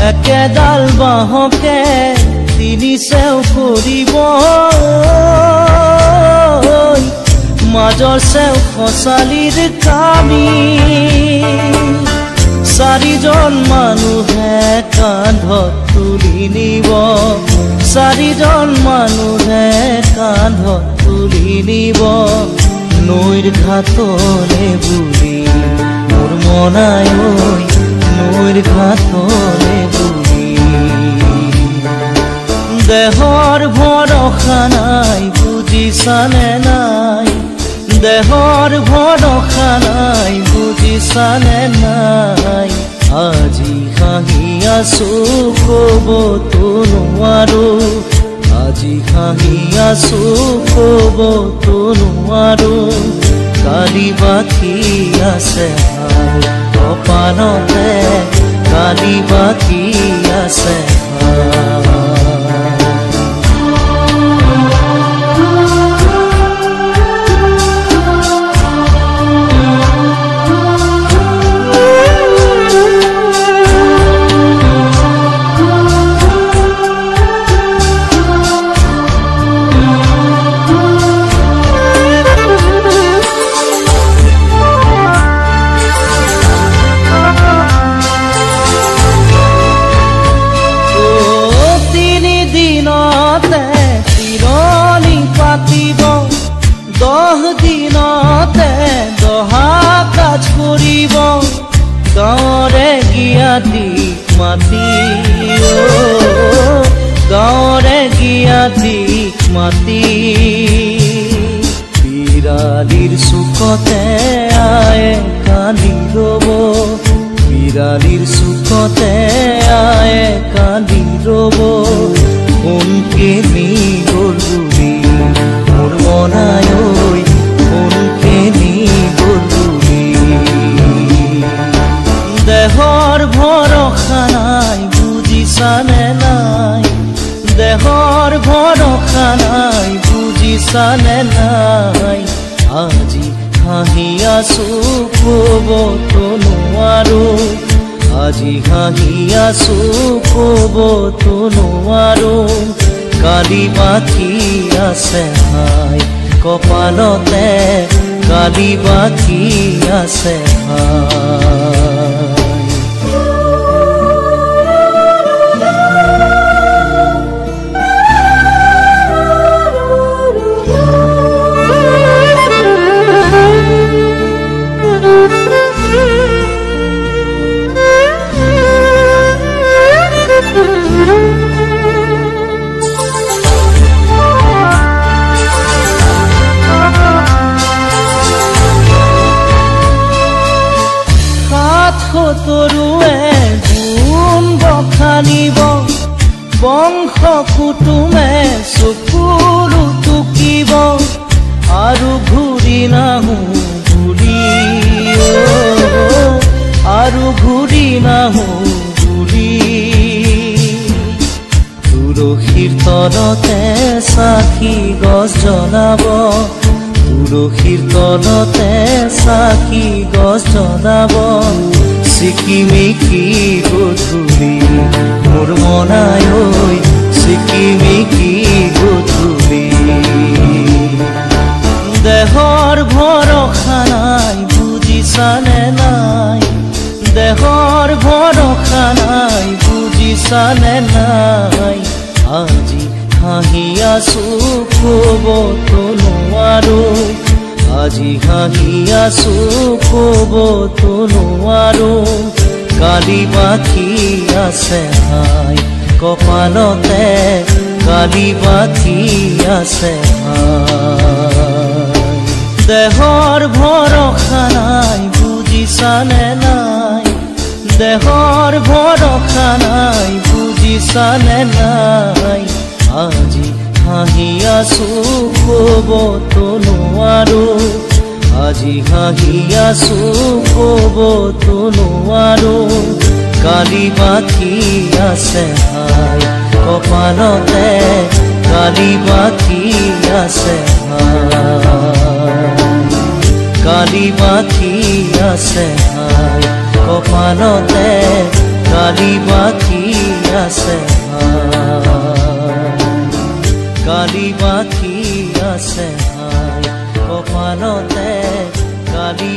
একেডাল বাহকে তিনি চেও কৰিব মাজৰ চেও খচালিৰ কামি চাৰিজন মানুহে কান্ধত তুলি নিব চাৰিজন মানুহে কান্ধত তুলি নিব নৈৰ ঘাটলে বুলি মোৰ মনাই নৈৰ ঘাটলে বুলি দেহৰ ভৰসা নাই বুজিছানে নাই দেহৰ ভৰসা নাই বুজিছানে নাই আজি হাঁহি আছো ক'বতো নোৱাৰো আজি হাঁহি আছো ক'বতো নোৱাৰো কালি বাকী আছে কপালতে কালি বাকী আছে গাঁৱৰে জ্ঞাতিক মাতি গাঁৱৰে জ্ঞাতিক মাতি বিৰালিৰ চুকতে আয়ে কান্দি ৰ'ব বিৰালিৰ চুকতে আয়ে কান্দি ৰ'ব কোনকে নি গ'ল বুলি মোৰ মনাই কোনকে নি গ'ল বুলি দেহৰ ভৰসা নাই বুজিছানে নাই দেহৰ ভৰসা নাই বুজিছানে নাই আজি হাঁহি আছো ক'বতো নোৱাৰো আজি হাঁহি আছো ক'বতো নোৱাৰো কালি বাকী আছে হাই কপালতে কালি বাকী আছে হাই তৰুৱে গুণ বখানিব বংশ কুটুমে চকুলো টুকিব আৰু ঘূৰি নাহো বুলি আৰু ঘূৰি নাহো বুলি তুলসীৰ তলতে চাকি গছ জ্বলাব তুলসীৰ তলতে চাকি গছ জ্বলাব চিকিমিকি গধূলি মোৰ মনাই চিকিমিকি গধূলি দেহৰ ভৰসা নাই বুজিছানে নাই দেহৰ ভৰসা নাই বুজিছানে নাই আজি হাঁহি আছো ক'বতো নোৱাৰো আজি হাঁহি আছো ক'বতো নোৱাৰো কালি বাকী আছে হাই কপালতে কালি বাকী আছে হাই দেহৰ ভৰসা নাই বুজিছানে নাই দেহৰ ভৰসা নাই বুজিছানে নাই আজি হাঁহি আছো ক'বতো নোৱাৰো আজি হাঁহি আছো ক'বতো নোৱাৰো কালি বাকী আছে হাই কপালতে কালি বাকী আছে কালি বাকী আছে হাই কপালতে কালি বাকী আছে কালি বাকী আছে হাই কপালতে কালি